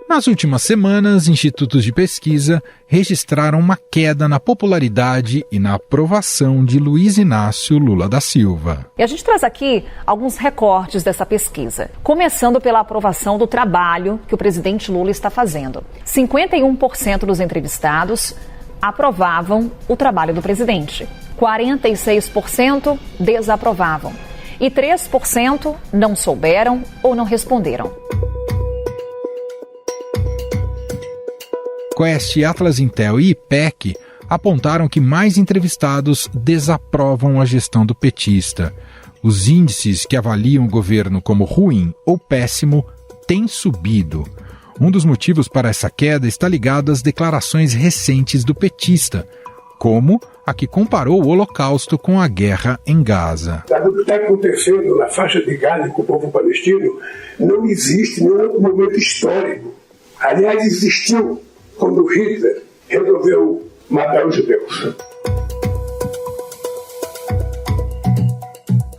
Nas últimas semanas, institutos de pesquisa registraram uma queda na popularidade e na aprovação de Luiz Inácio Lula da Silva. E a gente traz aqui alguns recortes dessa pesquisa, começando pela aprovação do trabalho que o presidente Lula está fazendo. 51% dos entrevistados aprovavam o trabalho do presidente, 46% desaprovavam e 3% não souberam ou não responderam. Quest, Atlas Intel e IPEC apontaram que mais entrevistados desaprovam a gestão do petista. Os índices que avaliam o governo como ruim ou péssimo têm subido. Um dos motivos para essa queda está ligado às declarações recentes do petista, como a que comparou o Holocausto com a guerra em Gaza. O que está acontecendo na faixa de Gaza com o povo palestino não existe nenhum outro momento histórico. Aliás, existiu quando Hitler resolveu matar os judeus.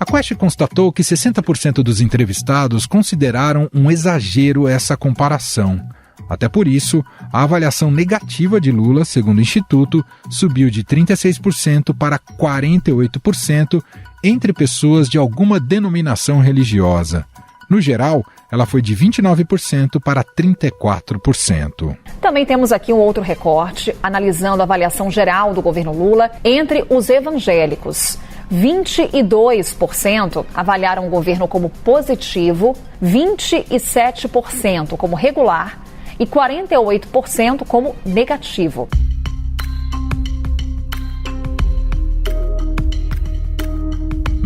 A Quest constatou que 60% dos entrevistados consideraram um exagero essa comparação. Até por isso, a avaliação negativa de Lula, segundo o Instituto, subiu de 36% para 48% entre pessoas de alguma denominação religiosa. No geral, ela foi de 29% para 34%. Também temos aqui um outro recorte, analisando a avaliação geral do governo Lula entre os evangélicos. 22% avaliaram o governo como positivo, 27% como regular e 48% como negativo.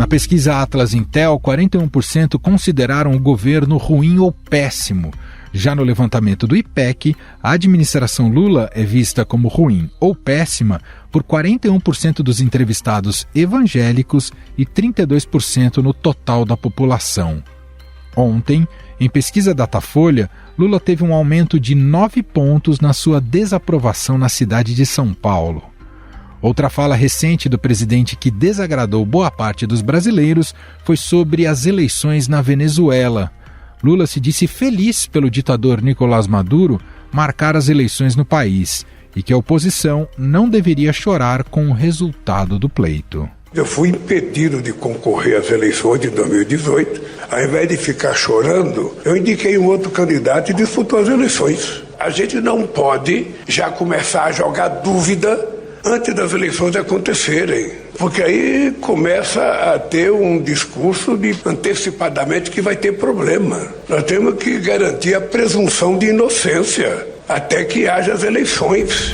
Na pesquisa Atlas Intel, 41% consideraram o governo ruim ou péssimo. Já no levantamento do IPEC, a administração Lula é vista como ruim ou péssima por 41% dos entrevistados evangélicos e 32% no total da população. Ontem, em pesquisa Datafolha, Lula teve um aumento de 9 pontos na sua desaprovação na cidade de São Paulo. Outra fala recente do presidente que desagradou boa parte dos brasileiros foi sobre as eleições na Venezuela. Lula se disse feliz pelo ditador Nicolás Maduro marcar as eleições no país e que a oposição não deveria chorar com o resultado do pleito. Eu fui impedido de concorrer às eleições de 2018. Ao invés de ficar chorando, eu indiquei um outro candidato e disputou as eleições. A gente não pode já começar a jogar dúvida antes das eleições acontecerem, porque aí começa a ter um discurso de antecipadamente que vai ter problema. Nós temos que garantir a presunção de inocência até que haja as eleições.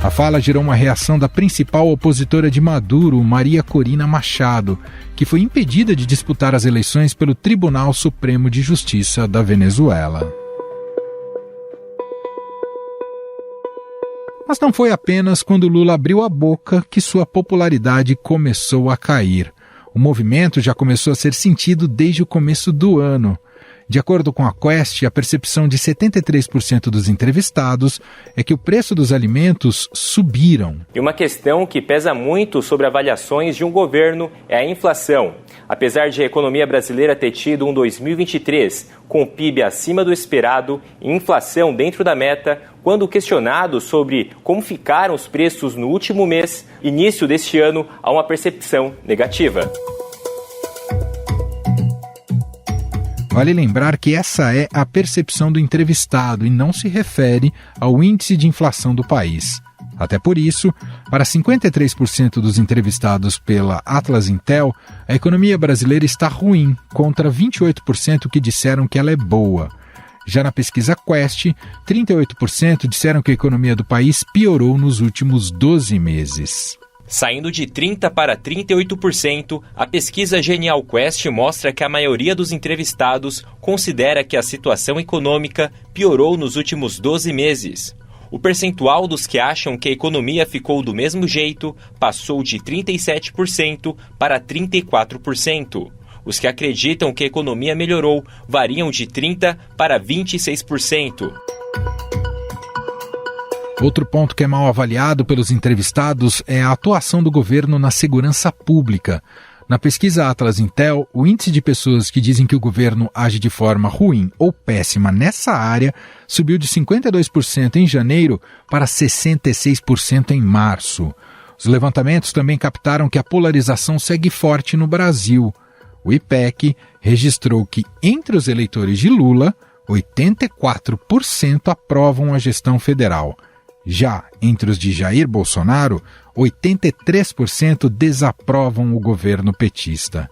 A fala gerou uma reação da principal opositora de Maduro, Maria Corina Machado, que foi impedida de disputar as eleições pelo Tribunal Supremo de Justiça da Venezuela. Mas não foi apenas quando Lula abriu a boca que sua popularidade começou a cair. O movimento já começou a ser sentido desde o começo do ano. De acordo com a Quest, a percepção de 73% dos entrevistados é que o preço dos alimentos subiram. E uma questão que pesa muito sobre avaliações de um governo é a inflação. Apesar de a economia brasileira ter tido um 2023 com o PIB acima do esperado e inflação dentro da meta, quando questionado sobre como ficaram os preços no último mês, início deste ano, há uma percepção negativa. Vale lembrar que essa é a percepção do entrevistado e não se refere ao índice de inflação do país. Até por isso, para 53% dos entrevistados pela Atlas Intel, a economia brasileira está ruim, contra 28% que disseram que ela é boa. Já na pesquisa Quest, 38% disseram que a economia do país piorou nos últimos 12 meses. Saindo de 30% para 38%, a pesquisa Genial Quest mostra que a maioria dos entrevistados considera que a situação econômica piorou nos últimos 12 meses. O percentual dos que acham que a economia ficou do mesmo jeito passou de 37% para 34%. Os que acreditam que a economia melhorou variam de 30% para 26%. Outro ponto que é mal avaliado pelos entrevistados é a atuação do governo na segurança pública. Na pesquisa Atlas Intel, o índice de pessoas que dizem que o governo age de forma ruim ou péssima nessa área subiu de 52% em janeiro para 66% em março. Os levantamentos também captaram que a polarização segue forte no Brasil. O IPEC registrou que, entre os eleitores de Lula, 84% aprovam a gestão federal. Já entre os de Jair Bolsonaro, 83% desaprovam o governo petista.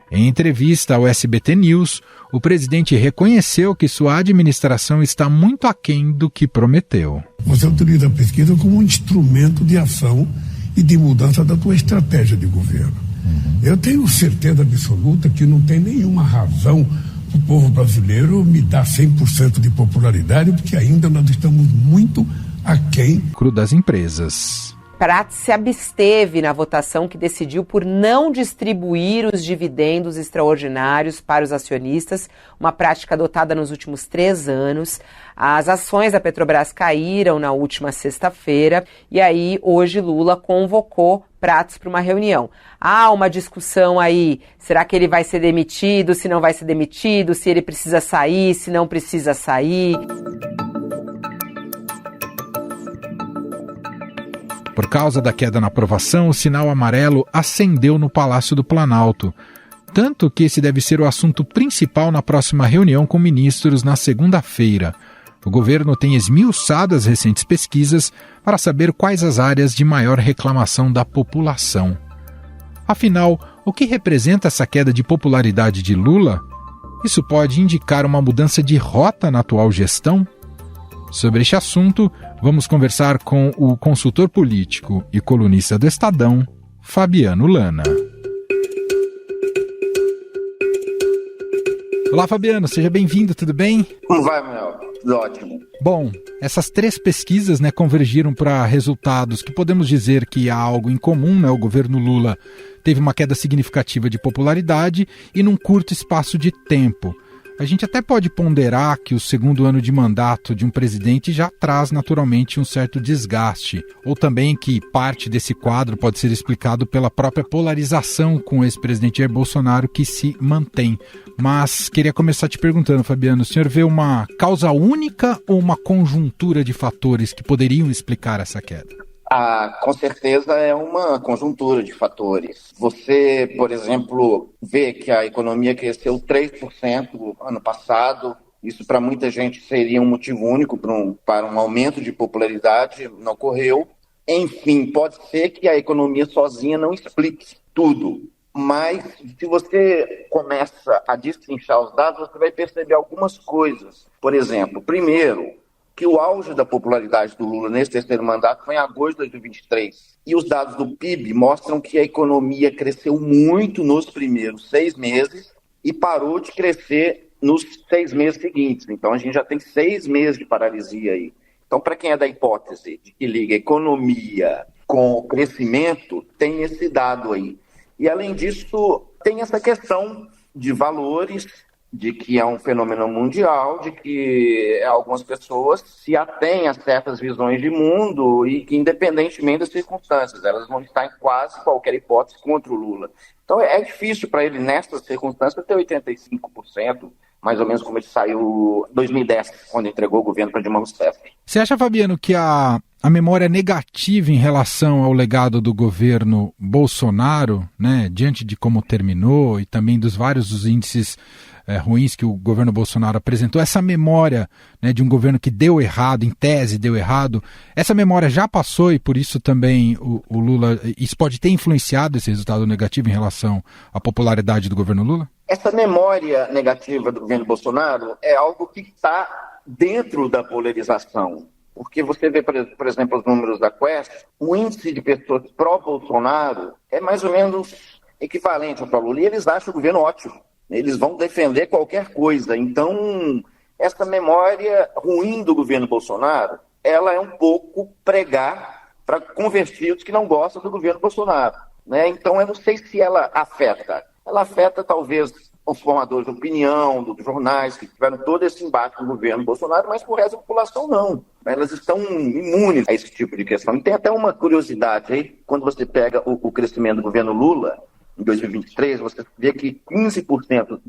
Em entrevista ao SBT News, o presidente reconheceu que sua administração está muito aquém do que prometeu. Você utiliza a pesquisa como um instrumento de ação e de mudança da tua estratégia de governo. Eu tenho certeza absoluta que não tem nenhuma razão para o povo brasileiro me dar 100% de popularidade, porque ainda nós estamos muito aquém das empresas. Prats se absteve na votação que decidiu por não distribuir os dividendos extraordinários para os acionistas, uma prática adotada nos últimos 3 anos. As ações da Petrobras caíram na última sexta-feira e aí hoje Lula convocou Prats para uma reunião. Há uma discussão aí, será que ele vai ser demitido, se não vai ser demitido, se ele precisa sair, se não precisa sair. Por causa da queda na aprovação, o sinal amarelo acendeu no Palácio do Planalto. Tanto que esse deve ser o assunto principal na próxima reunião com ministros na segunda-feira. O governo tem esmiuçado as recentes pesquisas para saber quais as áreas de maior reclamação da população. Afinal, o que representa essa queda de popularidade de Lula? Isso pode indicar uma mudança de rota na atual gestão? Sobre este assunto, vamos conversar com o consultor político e colunista do Estadão, Fabiano Lana. Olá, Fabiano, seja bem-vindo, tudo bem? Como vai, Manuel? Tudo ótimo. Bom, essas 3 pesquisas convergiram para resultados que podemos dizer que há algo em comum, O governo Lula teve uma queda significativa de popularidade e num curto espaço de tempo. A gente até pode ponderar que o segundo ano de mandato de um presidente já traz naturalmente um certo desgaste, ou também que parte desse quadro pode ser explicado pela própria polarização com o ex-presidente Jair Bolsonaro que se mantém. Mas queria começar te perguntando, Fabiano, o senhor vê uma causa única ou uma conjuntura de fatores que poderiam explicar essa queda? Com certeza é uma conjuntura de fatores. Você, por exemplo, vê que a economia cresceu 3% ano passado. Isso para muita gente seria um motivo único para um aumento de popularidade, não ocorreu. Enfim, pode ser que a economia sozinha não explique tudo. Mas se você começa a destrinchar os dados, você vai perceber algumas coisas. Por exemplo, primeiro, que o auge da popularidade do Lula nesse terceiro mandato foi em agosto de 2023. E os dados do PIB mostram que a economia cresceu muito nos primeiros 6 meses e parou de crescer nos 6 meses seguintes. Então a gente já tem 6 meses de paralisia aí. Então, para quem é da hipótese de que liga economia com o crescimento, tem esse dado aí. E além disso, tem essa questão de valores, de que é um fenômeno mundial, de que algumas pessoas se atêm a certas visões de mundo e que, independentemente das circunstâncias, elas vão estar em quase qualquer hipótese contra o Lula. Então é difícil para ele, nessas circunstâncias, ter 85%, mais ou menos como ele saiu em 2010, quando entregou o governo para Dilma Rousseff. Você acha, Fabiano, que a memória negativa em relação ao legado do governo Bolsonaro, diante de como terminou e também dos vários índices ruins que o governo Bolsonaro apresentou, essa memória de um governo que deu errado, em tese deu errado, essa memória já passou e por isso também o Lula, isso pode ter influenciado esse resultado negativo em relação à popularidade do governo Lula? Essa memória negativa do governo Bolsonaro é algo que está dentro da polarização. Porque você vê, por exemplo, os números da Quest, o índice de pessoas pró-Bolsonaro é mais ou menos equivalente ao pró-Lula. E eles acham o governo ótimo. Eles vão defender qualquer coisa. Então, essa memória ruim do governo Bolsonaro, ela é um pouco pregar para convertidos que não gostam do governo Bolsonaro. Então, eu não sei se ela afeta. Ela afeta, talvez, os formadores de opinião, dos jornais, que tiveram todo esse embate com o governo Bolsonaro, mas por resto da população não. Elas estão imunes a esse tipo de questão. E tem até uma curiosidade aí, quando você pega o crescimento do governo Lula, em 2023, você vê que 15%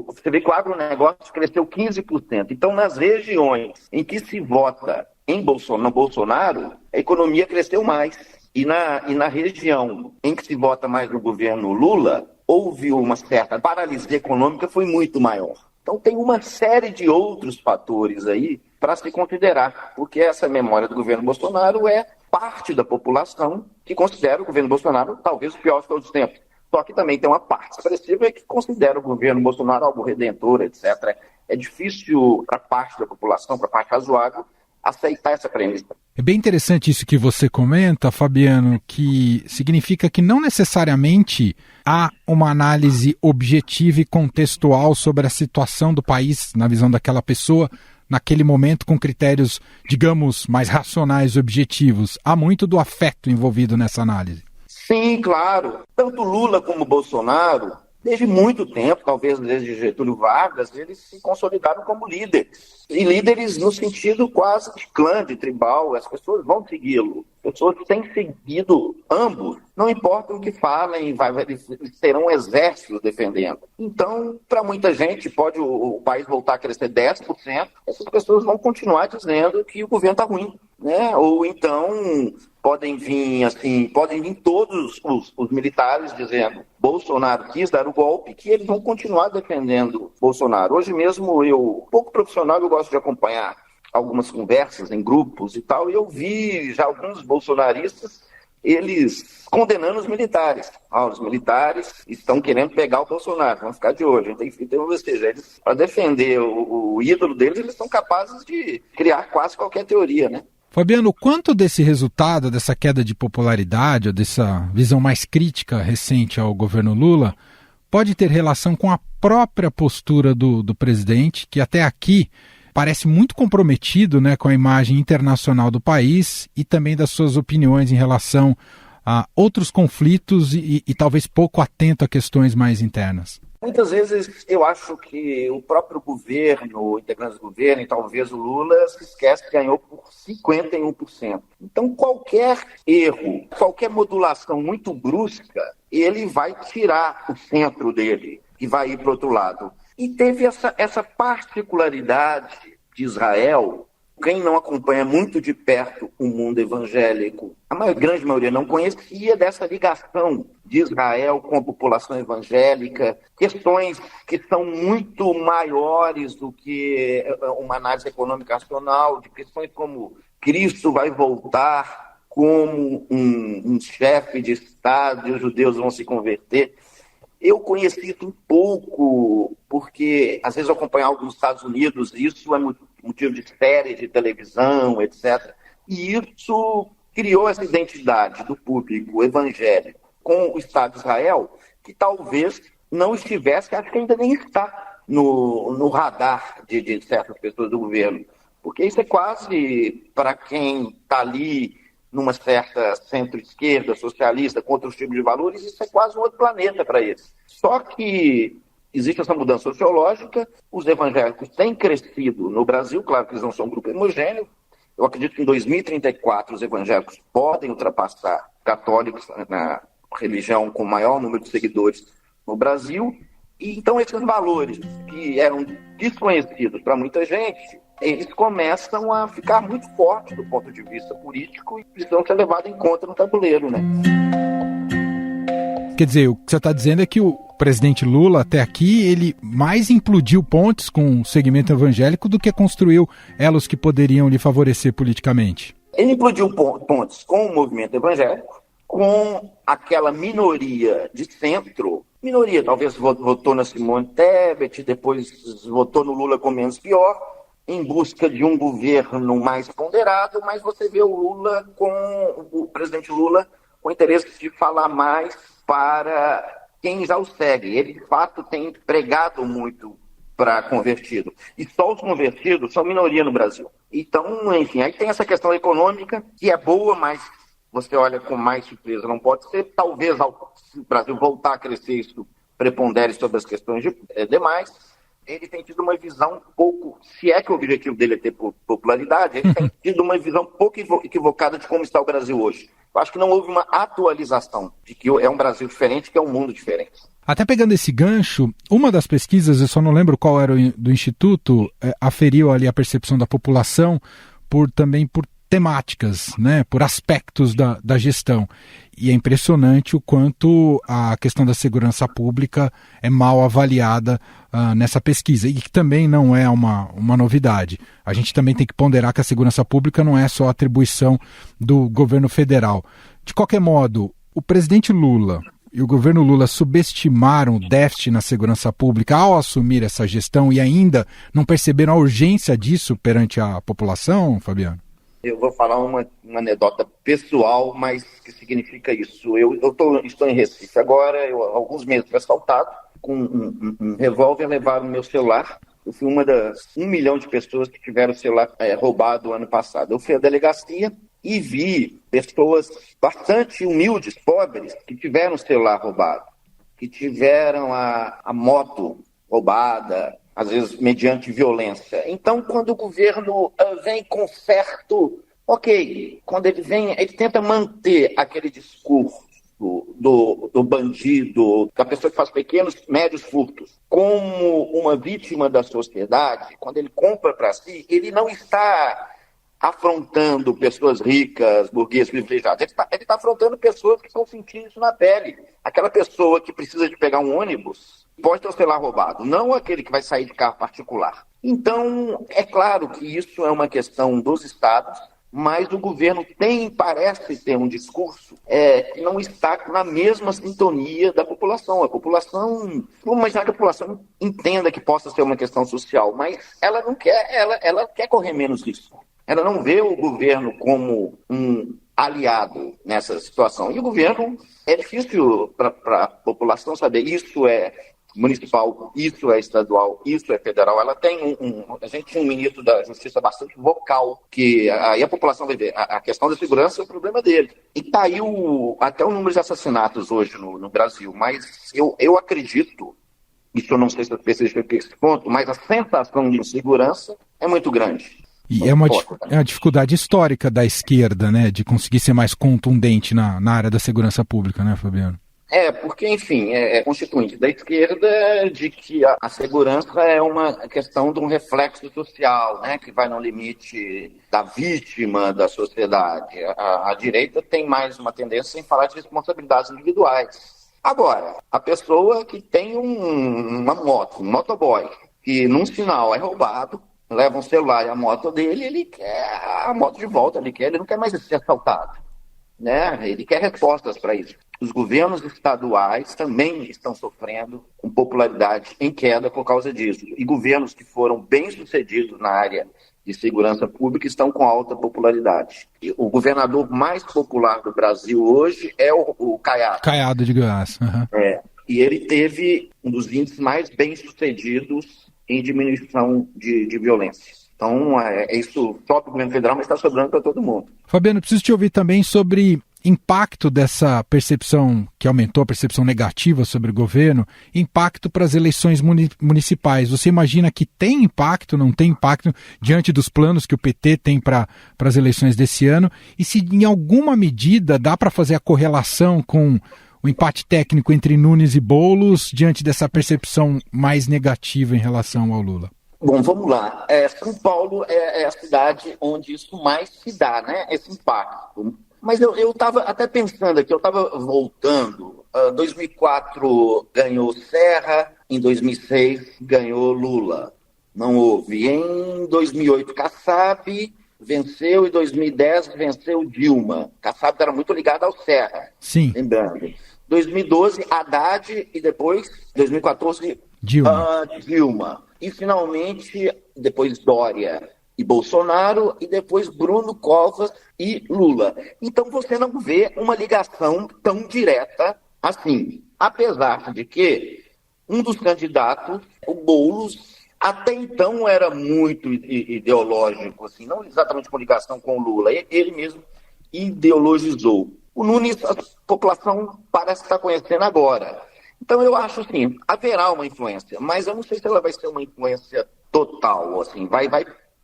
você vê que o agronegócio cresceu 15%. Então, nas regiões em que se vota no Bolsonaro, a economia cresceu mais. E na região em que se vota mais no governo Lula, houve uma certa paralisia econômica, foi muito maior. Então, tem uma série de outros fatores aí para se considerar, porque essa memória do governo Bolsonaro é parte da população que considera o governo Bolsonaro talvez o pior de todos os tempos. Só que também tem uma parte expressiva que considera o governo Bolsonaro algo redentor, etc. É difícil para parte da população, para parte razoável, aceitar essa premissa. É bem interessante isso que você comenta, Fabiano, que significa que não necessariamente há uma análise objetiva e contextual sobre a situação do país, na visão daquela pessoa, naquele momento, com critérios, digamos, mais racionais e objetivos. Há muito do afeto envolvido nessa análise. Sim, claro. Tanto Lula como Bolsonaro, desde muito tempo, talvez desde Getúlio Vargas, eles se consolidaram como líderes. E líderes no sentido quase de clã, de tribal. As pessoas vão segui-lo. As pessoas têm seguido ambos. Não importa o que falem, eles terão exércitos defendendo. Então, para muita gente, pode o país voltar a crescer 10%, essas pessoas vão continuar dizendo que o governo está ruim, né? Ou então podem vir todos os militares dizendo Bolsonaro quis dar o golpe, que eles vão continuar defendendo Bolsonaro. Hoje mesmo, pouco profissional, eu gosto de acompanhar algumas conversas em grupos e tal, e eu vi já alguns bolsonaristas, eles condenando os militares. Os militares estão querendo pegar o Bolsonaro, vão ficar de olho. Ou seja, eles, para defender o ídolo deles, eles são capazes de criar quase qualquer teoria, né? Fabiano, quanto desse resultado, dessa queda de popularidade, ou dessa visão mais crítica recente ao governo Lula, pode ter relação com a própria postura do presidente, que até aqui parece muito comprometido, né, com a imagem internacional do país e também das suas opiniões em relação a outros conflitos e talvez pouco atento a questões mais internas? Muitas vezes eu acho que o próprio governo, integrantes do governo, e talvez o Lula, se esquece que ganhou por 51%. Então qualquer erro, qualquer modulação muito brusca, ele vai tirar o centro dele e vai ir para o outro lado. E teve essa particularidade de Israel. Quem não acompanha muito de perto o mundo evangélico, a grande maioria não conhecia dessa ligação de Israel com a população evangélica, questões que são muito maiores do que uma análise econômica racional, de questões como Cristo vai voltar como um chefe de Estado e os judeus vão se converter. Eu conheci isso um pouco, porque às vezes eu acompanho algo nos Estados Unidos, isso é motivo de série de televisão, etc. E isso criou essa identidade do público evangélico com o Estado de Israel, que talvez não estivesse, acho que ainda nem está no radar de certas pessoas do governo. Porque isso é quase, para quem está ali numa certa centro-esquerda, socialista, com outros tipos de valores, isso é quase um outro planeta para eles. Só que existe essa mudança sociológica, os evangélicos têm crescido no Brasil, claro que eles não são um grupo homogêneo. Eu acredito que em 2034 os evangélicos podem ultrapassar católicos na religião com o maior número de seguidores no Brasil. E então esses valores que eram desconhecidos para muita gente, eles começam a ficar muito fortes do ponto de vista político e precisam ser levados em conta no tabuleiro, né? Quer dizer, o que você está dizendo é que o presidente Lula, até aqui, ele mais implodiu pontes com o segmento evangélico do que construiu elos que poderiam lhe favorecer politicamente. Ele implodiu pontes com o movimento evangélico, com aquela minoria de centro, talvez votou na Simone Tebet, depois votou no Lula com menos pior, em busca de um governo mais ponderado, mas você vê o presidente Lula com interesse de falar mais para quem já o segue. Ele, de fato, tem pregado muito para convertido. E só os convertidos são minoria no Brasil. Então, enfim, aí tem essa questão econômica, que é boa, mas você olha com mais surpresa. Não pode ser, talvez, se o Brasil voltar a crescer, isso prepondere sobre as questões demais. Ele tem tido uma visão um pouco, se é que o objetivo dele é ter popularidade, ele tem tido uma visão um pouco equivocada de como está o Brasil hoje. Eu acho que não houve uma atualização de que é um Brasil diferente, que é um mundo diferente. Até pegando esse gancho, uma das pesquisas, eu só não lembro qual era do Instituto, aferiu ali a percepção da população também por temáticas, né, por aspectos da gestão. E é impressionante o quanto a questão da segurança pública é mal avaliada nessa pesquisa, e que também não é uma novidade. A gente também tem que ponderar que a segurança pública não é só atribuição do governo federal. De qualquer modo, o presidente Lula e o governo Lula subestimaram o déficit na segurança pública ao assumir essa gestão e ainda não perceberam a urgência disso perante a população, Fabiano? Eu vou falar uma anedota pessoal, mas que significa isso. Eu estou em Recife agora, alguns meses fui assaltado, com um revólver levaram o meu celular. Eu fui uma das 1 milhão de pessoas que tiveram o celular roubado ano passado. Eu fui à delegacia e vi pessoas bastante humildes, pobres, que tiveram o celular roubado, que tiveram a moto roubada, às vezes mediante violência. Então, quando o governo vem com certo... Ok, quando ele vem, ele tenta manter aquele discurso do bandido, da pessoa que faz pequenos, médios furtos, como uma vítima da sociedade. Quando ele compra para si, ele não está afrontando pessoas ricas, burgueses, privilegiados. Ele está afrontando pessoas que estão sentindo isso na pele. Aquela pessoa que precisa de pegar um ônibus pode ter o celular roubado, não aquele que vai sair de carro particular. Então, é claro que isso é uma questão dos estados, mas o governo parece ter um discurso que não está na mesma sintonia da população. A população, vamos imaginar que a população entenda que possa ser uma questão social, mas ela não quer, ela quer correr menos risco. Ela não vê o governo como um aliado nessa situação. E o governo, é difícil para a população saber, isso é municipal, isso é estadual, isso é federal. Ela tem a gente tinha um ministro da Justiça bastante vocal, que aí a população vai ver, a questão da segurança é o problema dele. E caiu até o número de assassinatos hoje no Brasil, mas eu acredito, isso eu não sei se eu percebi esse ponto, mas a sensação de insegurança é muito grande. E é uma dificuldade histórica da esquerda, né, de conseguir ser mais contundente na área da segurança pública, né, Fabiano? Porque, enfim, é constituinte da esquerda de que a segurança é uma questão de um reflexo social, né, que vai no limite da vítima da sociedade. A direita tem mais uma tendência em falar de responsabilidades individuais. Agora, a pessoa que tem uma moto, um motoboy, que num sinal é roubado, leva um celular e a moto dele, ele quer a moto de volta, ele não quer mais ser assaltado, né? Ele quer respostas para isso. Os governos estaduais também estão sofrendo com popularidade em queda por causa disso. E governos que foram bem-sucedidos na área de segurança pública estão com alta popularidade. E o governador mais popular do Brasil hoje é o Caiado. Caiado de Goiás. Uhum. E ele teve um dos índices mais bem-sucedidos em diminuição de violência. Então, isso sobe para o governo federal, mas está sobrando para todo mundo. Fabiano, preciso te ouvir também sobre impacto dessa percepção, que aumentou a percepção negativa sobre o governo, impacto para as eleições municipais. Você imagina que tem impacto, não tem impacto, diante dos planos que o PT tem para as eleições desse ano? E se em alguma medida dá para fazer a correlação com o empate técnico entre Nunes e Boulos, diante dessa percepção mais negativa em relação ao Lula? Bom, vamos lá. São Paulo é a cidade onde isso mais se dá, né? Esse impacto. Mas eu estava até pensando aqui, eu estava voltando. 2004 ganhou Serra, em 2006 ganhou Lula. Não houve. Em 2008, Kassab venceu, em 2010 venceu Dilma. Kassab era muito ligado ao Serra. Sim. Lembrando. 2012, Haddad e depois, 2014, Dilma. E finalmente, depois Dória e Bolsonaro, e depois Bruno Covas e Lula. Então você não vê uma ligação tão direta assim. Apesar de que um dos candidatos, o Boulos, até então era muito ideológico, assim, não exatamente com ligação com o Lula, ele mesmo ideologizou. O Nunes, a população parece estar conhecendo agora. Então eu acho assim, haverá uma influência, mas eu não sei se ela vai ser uma influência total, assim, vai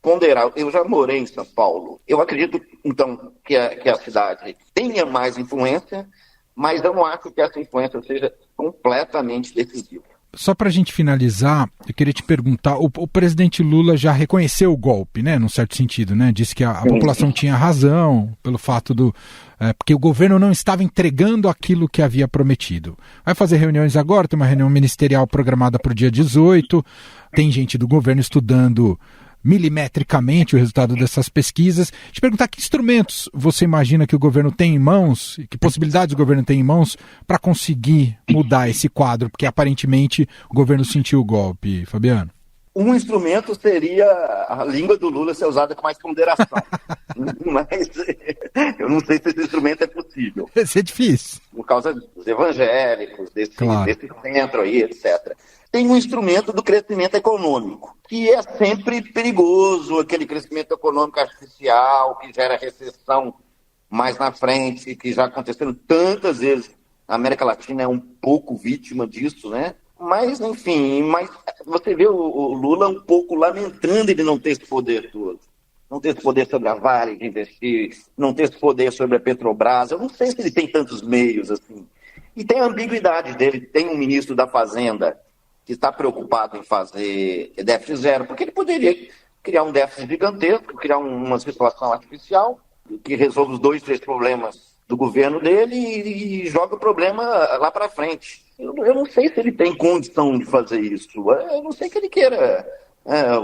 ponderar. Eu já morei em São Paulo. Eu acredito, então, que a cidade tenha mais influência, mas eu não acho que essa influência seja completamente decisiva. Só para a gente finalizar, eu queria te perguntar, o presidente Lula já reconheceu o golpe, né, num certo sentido, né? Disse que a população tinha razão pelo fato porque o governo não estava entregando aquilo que havia prometido. Vai fazer reuniões agora, tem uma reunião ministerial programada para o dia 18, tem gente do governo estudando milimetricamente o resultado dessas pesquisas. Te perguntar que instrumentos você imagina que o governo tem em mãos, que possibilidades o governo tem em mãos para conseguir mudar esse quadro, porque aparentemente o governo sentiu o golpe, Fabiano. Um instrumento seria a língua do Lula ser usada com mais ponderação. Mas eu não sei se esse instrumento é possível. Isso é difícil. Por causa dos evangélicos, desse centro aí, etc. Tem um instrumento do crescimento econômico, que é sempre perigoso, aquele crescimento econômico artificial, que gera recessão mais na frente, que já aconteceram tantas vezes. A América Latina é um pouco vítima disso, né? Mas, enfim, você vê o Lula um pouco lamentando ele não ter esse poder todo. Não ter esse poder sobre a Vale de investir, não ter esse poder sobre a Petrobras. Eu não sei se ele tem tantos meios assim. E tem a ambiguidade dele. Tem um ministro da Fazenda que está preocupado em fazer déficit zero, porque ele poderia criar um déficit gigantesco, criar uma situação artificial que resolve os 2, 3 problemas do governo dele e joga o problema lá para frente. Eu não sei se ele tem condição de fazer isso. Eu não sei que ele queira.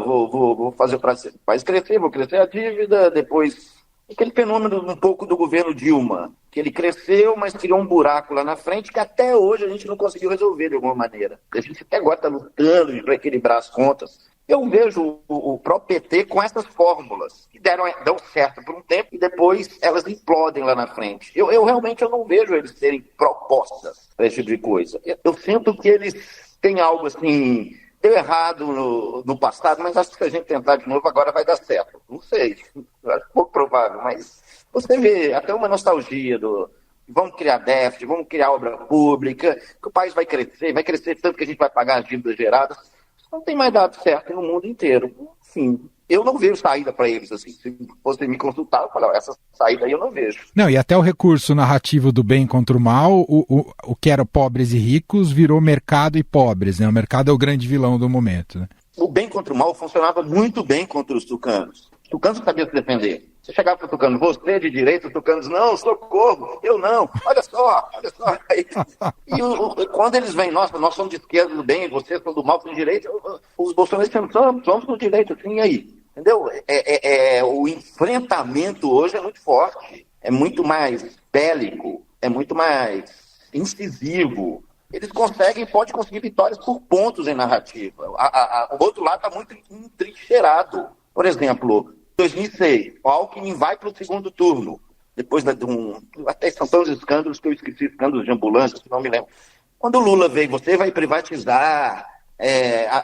Vou fazer o país crescer, vou crescer a dívida, depois... Aquele fenômeno um pouco do governo Dilma, que ele cresceu, mas criou um buraco lá na frente que até hoje a gente não conseguiu resolver de alguma maneira. A gente até agora está lutando para equilibrar as contas. Eu vejo o próprio PT com essas fórmulas, que dão certo por um tempo e depois elas implodem lá na frente. Eu realmente não vejo eles terem propostas para esse tipo de coisa. Eu sinto que eles têm algo assim... Deu errado no passado, mas acho que se a gente tentar de novo agora vai dar certo. Não sei, acho pouco provável, mas você vê até uma nostalgia vamos criar déficit, vamos criar obra pública, que o país vai crescer tanto que a gente vai pagar as dívidas geradas. Não tem mais dado certo no mundo inteiro. Enfim, eu não vejo saída para eles assim. Se você me consultar, eu falo, essa saída aí eu não vejo. Não, e até o recurso narrativo do bem contra o mal, o que era pobres e ricos virou mercado e pobres, né? O mercado é o grande vilão do momento, né? O bem contra o mal funcionava muito bem contra os tucanos. Os tucanos sabiam se defender. Você chegava para o tucano, você é de direita, os tucanos, não, socorro, eu não, olha só. Aí, quando eles vêm, nós somos de esquerda do bem, vocês são do mal, são de direita, os bolsonaristas somos do direito, assim, e aí? Entendeu? O enfrentamento hoje é muito forte, é muito mais bélico, é muito mais incisivo. Eles podem conseguir vitórias por pontos em narrativa. O outro lado está muito entrincheirado. Por exemplo, 2006, o Alckmin vai para o segundo turno, depois até são tão escândalos que eu esqueci, escândalos de ambulâncias, que não me lembro. Quando o Lula veio, você vai privatizar,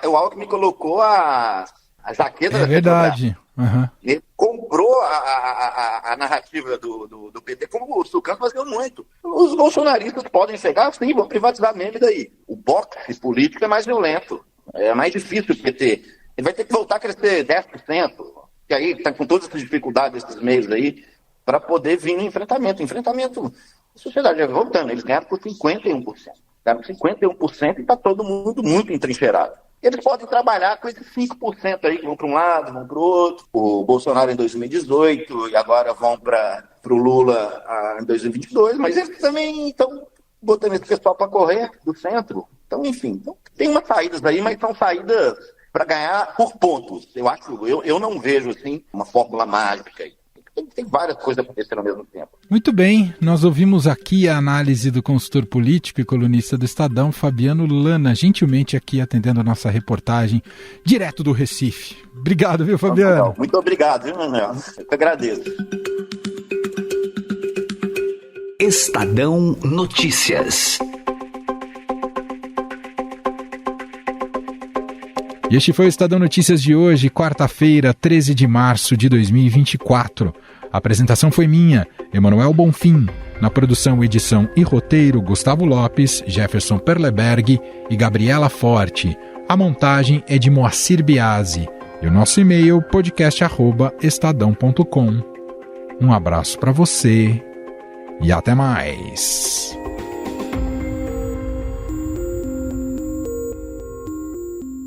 o Alckmin colocou a jaqueta da verdade. Uhum. Ele comprou a narrativa do PT, como o Tucano fazia muito. Os bolsonaristas podem chegar, sim, vão privatizar mesmo, e daí? O boxe político é mais violento, é mais difícil o PT. Ele vai ter que voltar a crescer 10%, que aí está com todas essas dificuldades, esses meios aí, para poder vir no enfrentamento. Enfrentamento, a sociedade já voltando, eles ganharam por 51%. Ganharam 51% e está todo mundo muito entrincheirado. Eles podem trabalhar com esses 5% aí, que vão para um lado, vão para o outro. O Bolsonaro em 2018 e agora vão para o Lula em 2022, mas eles também estão botando esse pessoal para correr do centro. Então, enfim, tem umas saídas aí, mas são saídas para ganhar por pontos. Eu não vejo assim uma fórmula mágica aí. Tem várias coisas acontecendo ao mesmo tempo. Muito bem, nós ouvimos aqui a análise do consultor político e colunista do Estadão, Fabiano Lana, gentilmente aqui atendendo a nossa reportagem direto do Recife. Obrigado, viu, Fabiano? Muito obrigado, viu, Manuel? Eu que agradeço. Estadão Notícias. E este foi o Estadão Notícias de hoje, quarta-feira, 13 de março de 2024. A apresentação foi minha, Emanuel Bonfim. Na produção, edição e roteiro, Gustavo Lopes, Jefferson Perleberg e Gabriela Forte. A montagem é de Moacir Biasi. E o nosso e-mail podcast@estadão.com. Um abraço para você e até mais.